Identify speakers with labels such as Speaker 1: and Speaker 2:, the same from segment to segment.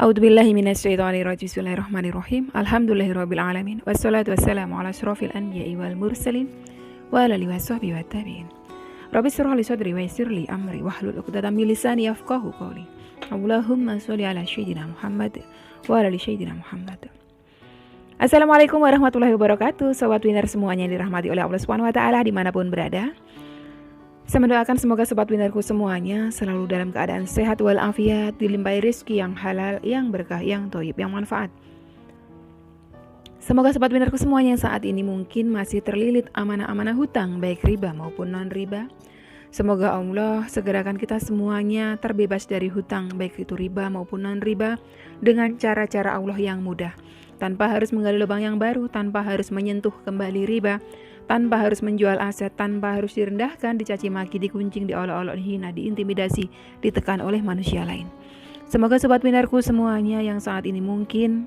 Speaker 1: A'udzubillahi minasyaitonirrajim. Bismillahirrahmanirrahim. Alhamdulillahirabbil alamin. Wassalatu wassalamu ala asyrofil anbiya'i wal mursalin wa ala alihi washabbihi wattabi'in. Rabbi shrah li sadri wa yassir li amri wahlul 'uqdatam min lisani yafqahu qawli. Allahumma shalli ala sayyidina Muhammad wa ala ali sayyidina Muhammad. Assalamualaikum warahmatullahi wabarakatuh. Sobat winner semuanya yang dirahmati oleh Allah Subhanahu wa taala dimanapun berada. Saya mendoakan semoga sobat winnerku semuanya selalu dalam keadaan sehat walafiat, dilimpahi rezeki yang halal, yang berkah, yang thayyib, yang manfaat. Semoga sobat winnerku semuanya saat ini mungkin masih terlilit amanah-amanah hutang, baik riba maupun non-riba. Semoga Allah segerakan kita semuanya terbebas dari hutang, baik itu riba maupun non-riba, dengan cara-cara Allah yang mudah. Tanpa harus menggali lubang yang baru, tanpa harus menyentuh kembali riba, tanpa harus menjual aset, tanpa harus direndahkan, dicaci maki, dikuncing, diolok-olok, dihina, diintimidasi, ditekan oleh manusia lain. Semoga sobat winnerku semuanya yang saat ini mungkin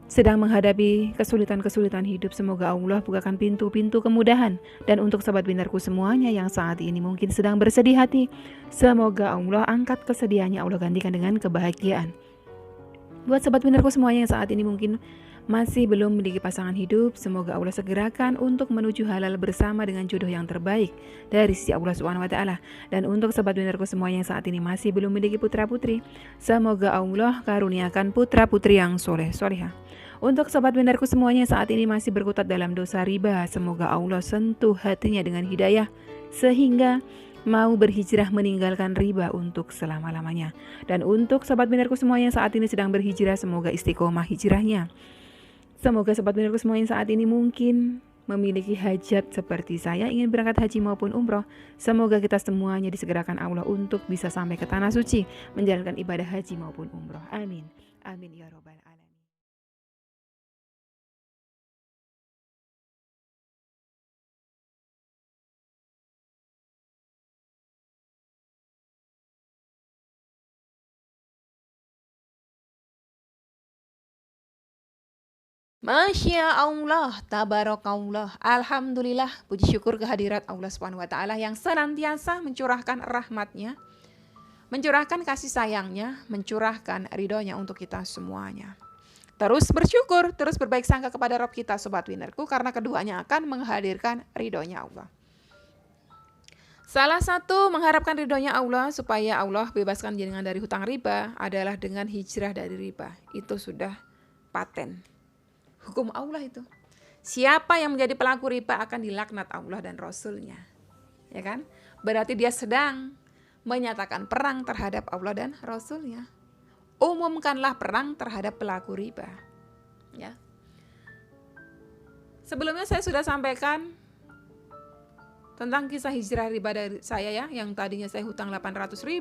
Speaker 1: sedang menghadapi kesulitan-kesulitan hidup, semoga Allah bukakan pintu-pintu kemudahan. Dan untuk sobat winnerku semuanya yang saat ini mungkin sedang bersedih hati, semoga Allah angkat kesedihannya, Allah gantikan dengan kebahagiaan. Buat sobat winnerku semuanya yang saat ini mungkin masih belum memiliki pasangan hidup, semoga Allah segerakan untuk menuju halal bersama dengan jodoh yang terbaik dari sisi Allah Subhanahu wa taala. Dan untuk sobat winnerku semuanya yang saat ini masih belum memiliki putra-putri, semoga Allah karuniakan putra-putri yang soleh solehah. Untuk sobat winnerku semuanya yang saat ini masih berkutat dalam dosa riba, semoga Allah sentuh hatinya dengan hidayah sehingga mau berhijrah meninggalkan riba untuk selama-lamanya. Dan untuk sobat winnerku semuanya yang saat ini sedang berhijrah, semoga istiqomah hijrahnya. Semoga sobat winnerku semuanya saat ini mungkin memiliki hajat seperti saya, ingin berangkat haji maupun umroh. Semoga kita semuanya disegerakan Allah untuk bisa sampai ke tanah suci, menjalankan ibadah haji maupun umroh. Amin. Amin ya robbal alamin. Masya Allah, tabarakallah, alhamdulillah, puji syukur kehadirat Allah Subhanahu wa taala yang senantiasa mencurahkan rahmatnya, mencurahkan kasih sayangnya, mencurahkan ridhonya untuk kita semuanya. Terus bersyukur, terus berbaik sangka kepada Rabb kita sobat winnerku, karena keduanya akan menghadirkan ridhonya Allah. Salah satu mengharapkan ridhonya Allah supaya Allah bebaskan jenengan dari hutang riba adalah dengan hijrah dari riba. Itu sudah paten. Hukum Allah itu. Siapa yang menjadi pelaku riba akan dilaknat Allah dan Rasulnya. Ya kan? Berarti dia sedang menyatakan perang terhadap Allah dan Rasulnya. Umumkanlah perang terhadap pelaku riba. Ya. Sebelumnya saya sudah sampaikan tentang kisah hijrah riba dari saya ya, yang tadinya saya hutang 800.000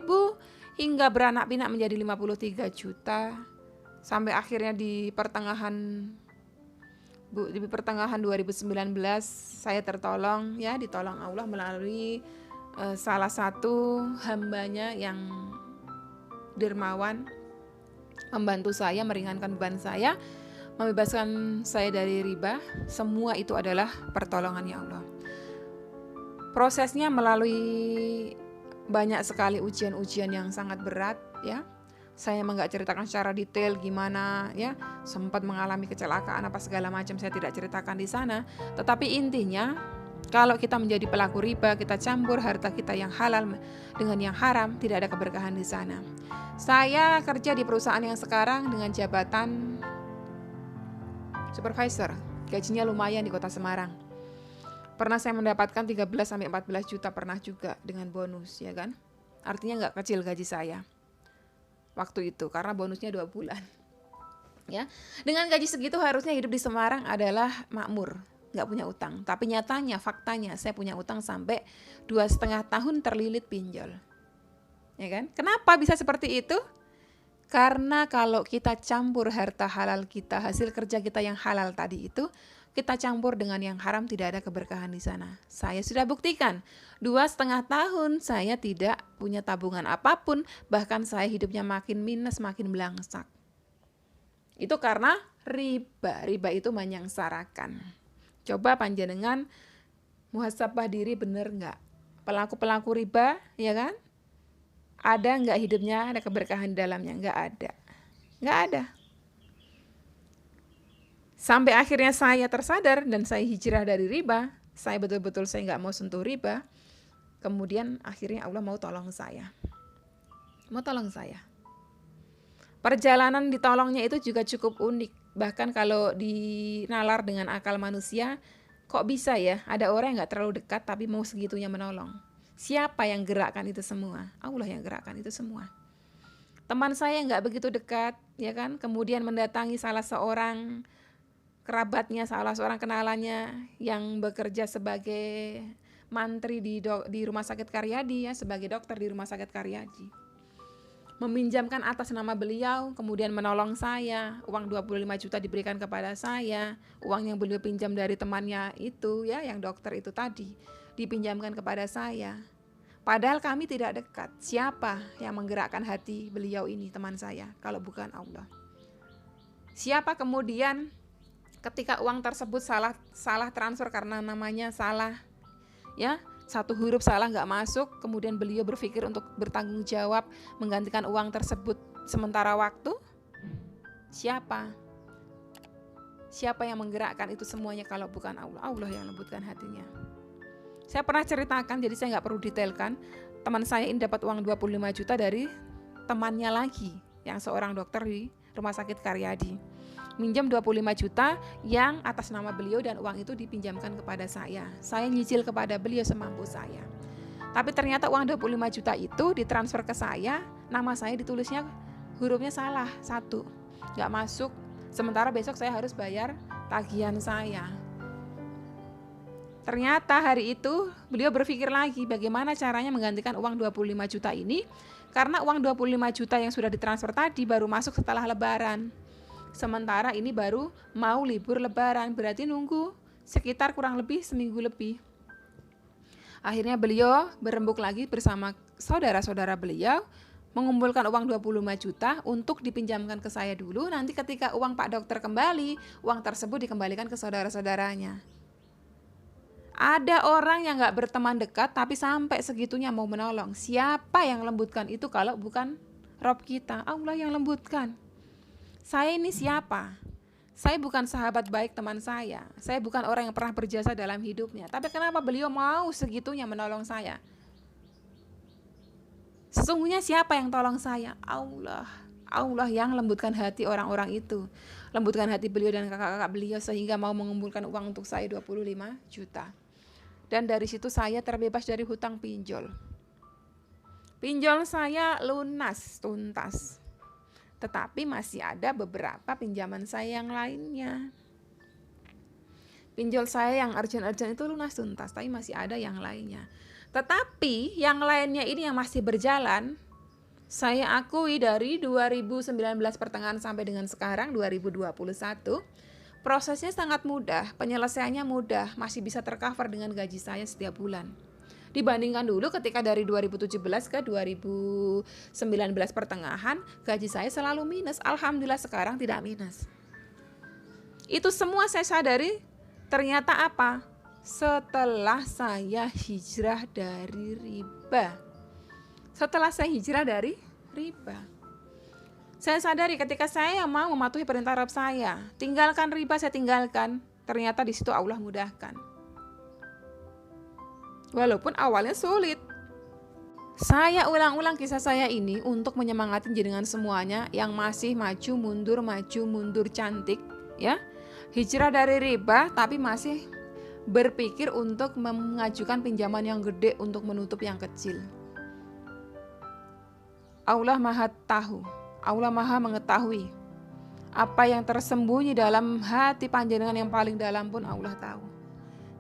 Speaker 1: hingga beranak pinak menjadi 53 juta. Sampai akhirnya di pertengahan 2019 saya tertolong ya, ditolong Allah melalui salah satu hambanya yang dermawan, membantu saya, meringankan beban saya, membebaskan saya dari riba. Semua itu adalah pertolongannya Allah. Prosesnya melalui banyak sekali ujian-ujian yang sangat berat ya. Saya memang gak ceritakan secara detail gimana ya, sempat mengalami kecelakaan apa segala macam, saya tidak ceritakan di sana. Tetapi intinya, kalau kita menjadi pelaku riba, kita campur harta kita yang halal dengan yang haram, tidak ada keberkahan di sana. Saya kerja di perusahaan yang sekarang dengan jabatan supervisor, gajinya lumayan di kota Semarang. Pernah saya mendapatkan 13-14 juta, pernah juga dengan bonus ya kan. Artinya gak kecil gaji saya waktu itu, karena bonusnya 2 bulan ya. Dengan gaji segitu harusnya hidup di Semarang adalah makmur, gak punya utang. Tapi nyatanya, faktanya saya punya utang sampai 2,5 tahun terlilit pinjol ya kan. Kenapa bisa seperti itu? Karena kalau kita campur harta halal kita, hasil kerja kita yang halal tadi itu, kita campur dengan yang haram, tidak ada keberkahan di sana. Saya sudah buktikan 2,5 tahun saya tidak punya tabungan apapun, bahkan saya hidupnya makin minus, makin belangsak. Itu karena riba. Riba itu menyengsarakan. Coba panjenengan muhasabah diri, bener nggak? Pelaku-pelaku riba, ya kan? Ada nggak hidupnya ada keberkahan di dalamnya? Nggak ada. nggak ada. Sampai akhirnya saya tersadar dan saya hijrah dari riba, saya betul-betul saya nggak mau sentuh riba. Kemudian akhirnya Allah mau tolong saya. Perjalanan ditolongnya itu juga cukup unik. Bahkan kalau dinalar dengan akal manusia, kok bisa ya ada orang yang nggak terlalu dekat tapi mau segitunya menolong. Siapa yang gerakkan itu semua? Allah yang gerakkan itu semua. Teman saya nggak begitu dekat, ya kan? Kemudian mendatangi salah seorang kerabatnya, salah seorang kenalannya yang bekerja sebagai mantri di Rumah Sakit Karyadi, ya, sebagai dokter di Rumah Sakit Karyadi. Meminjamkan atas nama beliau, kemudian menolong saya, uang 25 juta diberikan kepada saya, uang yang beliau pinjam dari temannya itu, ya, yang dokter itu tadi, dipinjamkan kepada saya. Padahal kami tidak dekat. Siapa yang menggerakkan hati beliau ini, teman saya, kalau bukan Allah? Siapa kemudian ketika uang tersebut salah transfer karena namanya salah, ya, satu huruf salah nggak masuk, kemudian beliau berpikir untuk bertanggung jawab menggantikan uang tersebut sementara waktu? Siapa yang menggerakkan itu semuanya kalau bukan Allah? Allah yang lembutkan hatinya. Saya pernah ceritakan, jadi saya nggak perlu detailkan. Teman saya ini dapat uang 25 juta dari temannya lagi, yang seorang dokter di Rumah Sakit Karyadi. Minjam 25 juta yang atas nama beliau dan uang itu dipinjamkan kepada saya. Saya nyicil kepada beliau semampu saya. Tapi ternyata uang 25 juta itu ditransfer ke saya, nama saya ditulisnya hurufnya salah, satu, nggak masuk. Sementara besok saya harus bayar tagihan saya. Ternyata hari itu beliau berpikir lagi bagaimana caranya menggantikan uang 25 juta ini, karena uang 25 juta yang sudah ditransfer tadi baru masuk setelah Lebaran. Sementara ini baru mau libur Lebaran, berarti nunggu sekitar kurang lebih seminggu lebih. Akhirnya beliau berembuk lagi bersama saudara-saudara beliau, mengumpulkan uang 25 juta untuk dipinjamkan ke saya dulu. Nanti ketika uang Pak Dokter kembali, uang tersebut dikembalikan ke saudara-saudaranya. Ada orang yang gak berteman dekat tapi sampai segitunya mau menolong. Siapa yang lembutkan itu kalau bukan Rob kita? Allah yang lembutkan. Saya ini siapa? Saya bukan sahabat baik teman saya. Saya bukan orang yang pernah berjasa dalam hidupnya. Tapi kenapa beliau mau segitunya menolong saya? Sesungguhnya siapa yang tolong saya? Allah. Allah yang lembutkan hati orang-orang itu. Lembutkan hati beliau dan kakak-kakak beliau sehingga mau mengumpulkan uang untuk saya 25 juta. Dan dari situ saya terbebas dari hutang pinjol. Pinjol saya lunas, tuntas. Tetapi masih ada beberapa pinjaman saya yang lainnya. Pinjol saya yang urgent-urgent itu lunas tuntas, tapi masih ada yang lainnya. Tetapi yang lainnya ini yang masih berjalan, saya akui dari 2019 pertengahan sampai dengan sekarang 2021, prosesnya sangat mudah, penyelesaiannya mudah, masih bisa tercover dengan gaji saya setiap bulan. Dibandingkan dulu ketika dari 2017 ke 2019 pertengahan, gaji saya selalu minus. Alhamdulillah sekarang tidak minus. Itu semua saya sadari ternyata apa? Setelah saya hijrah dari riba. Saya sadari ketika saya mau mematuhi perintah Rabb saya, tinggalkan riba, saya tinggalkan. Ternyata di situ Allah mudahkan. Walaupun awalnya sulit. Saya ulang-ulang kisah saya ini untuk menyemangati jenengan semuanya yang masih maju mundur cantik, ya. Hijrah dari riba tapi masih berpikir untuk mengajukan pinjaman yang gede untuk menutup yang kecil. Allah Maha tahu, Allah Maha mengetahui. Apa yang tersembunyi dalam hati panjenengan yang paling dalam pun Allah tahu.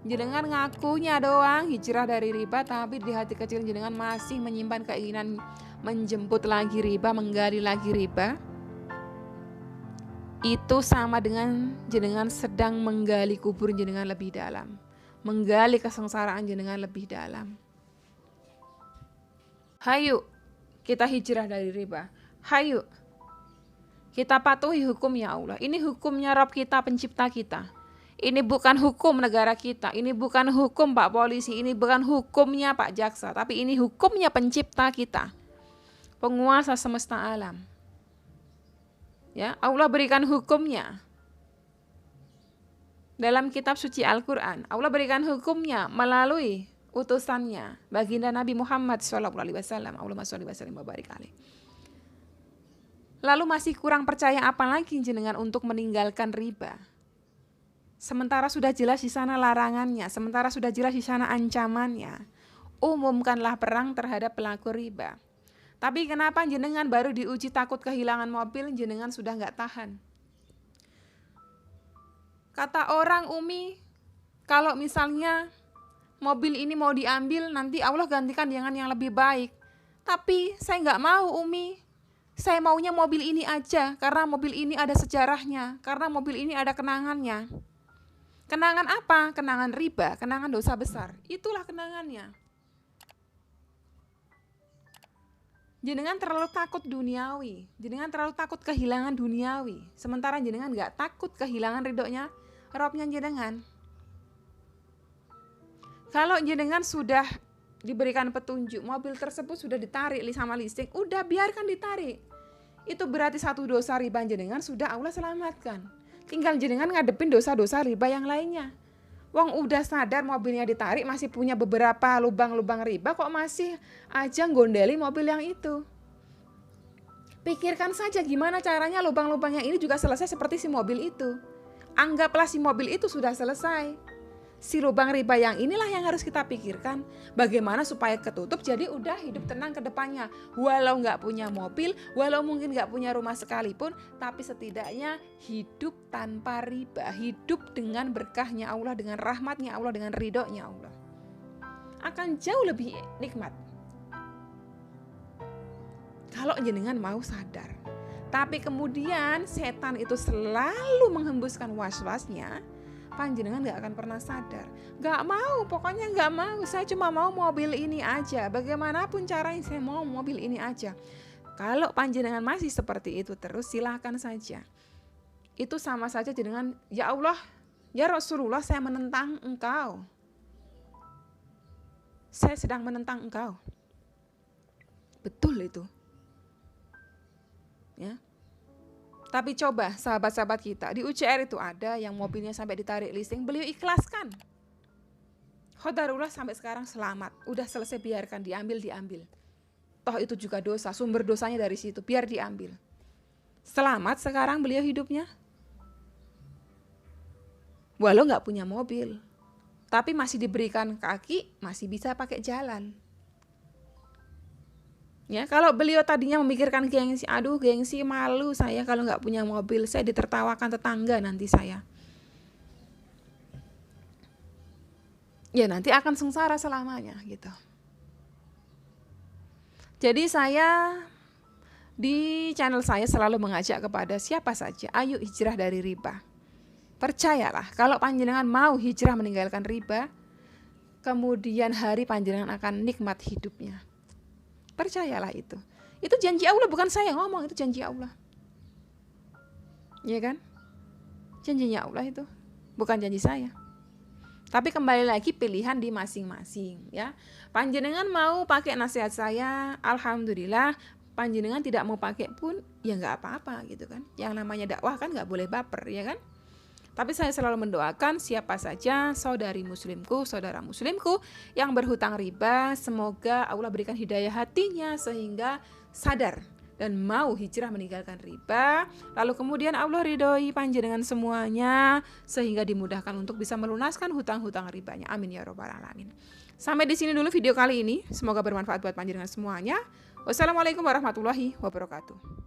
Speaker 1: Jenengan ngakunya doang hijrah dari riba, tapi di hati kecil jenengan masih menyimpan keinginan menjemput lagi riba, menggali lagi riba. Itu sama dengan jenengan sedang menggali kubur jenengan lebih dalam, menggali kesengsaraan jenengan lebih dalam. Hayu, kita hijrah dari riba. Hayu, kita patuhi hukumnya Allah. Ini hukumnya Rabb kita, pencipta kita. Ini bukan hukum negara kita, ini bukan hukum Pak Polisi, ini bukan hukumnya Pak Jaksa, tapi ini hukumnya pencipta kita, penguasa semesta alam. Ya, Allah berikan hukumnya. Dalam kitab suci Al-Qur'an, Allah berikan hukumnya melalui utusannya baginda Nabi Muhammad SAW. Allahumma sholli wa sallim wa barik alaihi. Lalu masih kurang percaya apa lagi jenengan untuk meninggalkan riba? Sementara sudah jelas di sana larangannya, sementara sudah jelas di sana ancamannya. Umumkanlah perang terhadap pelaku riba. Tapi kenapa jenengan baru diuji takut kehilangan mobil, jenengan sudah nggak tahan? Kata orang, Umi, kalau misalnya mobil ini mau diambil, nanti Allah gantikan dengan yang lebih baik. Tapi saya nggak mau, Umi. Saya maunya mobil ini aja, karena mobil ini ada sejarahnya, karena mobil ini ada kenangannya. Kenangan apa? Kenangan riba, kenangan dosa besar. Itulah kenangannya. Jenengan terlalu takut duniawi, jenengan terlalu takut kehilangan duniawi. Sementara jenengan nggak takut kehilangan ridhonya, Robnya jenengan. Kalau jenengan sudah diberikan petunjuk, mobil tersebut sudah ditarik sama leasing, udah biarkan ditarik. Itu berarti satu dosa riba jenengan sudah Allah selamatkan. Tinggal jenengan ngadepin dosa-dosa riba yang lainnya. Wong udah sadar mobilnya ditarik, masih punya beberapa lubang-lubang riba, kok masih aja gondeli mobil yang itu. Pikirkan saja gimana caranya lubang-lubang yang ini juga selesai seperti si mobil itu. Anggaplah si mobil itu sudah selesai. Si lubang riba yang inilah yang harus kita pikirkan. Bagaimana supaya ketutup, jadi udah hidup tenang ke depannya. Walau nggak punya mobil, walau mungkin nggak punya rumah sekalipun, tapi setidaknya hidup tanpa riba. Hidup dengan berkahnya Allah, dengan rahmatnya Allah, dengan ridhonya Allah. Akan jauh lebih nikmat. Kalau jenengan mau sadar. Tapi kemudian setan itu selalu menghembuskan was-wasnya, panjenengan gak akan pernah sadar. Gak mau, pokoknya gak mau. Saya cuma mau mobil ini aja. Bagaimanapun caranya saya mau mobil ini aja. Kalau panjenengan masih seperti itu terus, silakan saja. Itu sama saja jenengan, ya Allah, ya Rasulullah, saya menentang engkau. Saya sedang menentang engkau. Betul itu. Ya. Tapi coba sahabat-sahabat kita, di UCR itu ada yang mobilnya sampai ditarik leasing, beliau ikhlaskan. Qadarullah sampai sekarang selamat, udah selesai, biarkan diambil. Toh itu juga dosa, sumber dosanya dari situ, biar diambil. Selamat sekarang beliau hidupnya. Walau nggak punya mobil, tapi masih diberikan kaki, masih bisa pakai jalan. Ya, kalau beliau tadinya memikirkan gengsi, aduh gengsi, malu saya kalau nggak punya mobil, saya ditertawakan tetangga nanti saya. Ya nanti akan sengsara selamanya gitu. Jadi saya di channel saya selalu mengajak kepada siapa saja, ayo hijrah dari riba. Percayalah, kalau panjenengan mau hijrah meninggalkan riba, kemudian hari panjenengan akan nikmat hidupnya. Percayalah itu. Itu janji Allah, bukan saya ngomong, itu janji Allah. Iya kan? Janjinya Allah itu, bukan janji saya. Tapi kembali lagi pilihan di masing-masing ya. Panjenengan mau pakai nasihat saya, alhamdulillah. Panjenengan tidak mau pakai pun ya nggak apa-apa gitu kan. Yang namanya dakwah kan nggak boleh baper ya kan. Tapi saya selalu mendoakan siapa saja saudari muslimku, saudara muslimku yang berhutang riba, semoga Allah berikan hidayah hatinya sehingga sadar dan mau hijrah meninggalkan riba. Lalu kemudian Allah ridhoi panjenengan semuanya sehingga dimudahkan untuk bisa melunaskan hutang-hutang ribanya. Amin ya robbal alamin. Sampai di sini dulu video kali ini. Semoga bermanfaat buat panjenengan semuanya. Wassalamualaikum warahmatullahi wabarakatuh.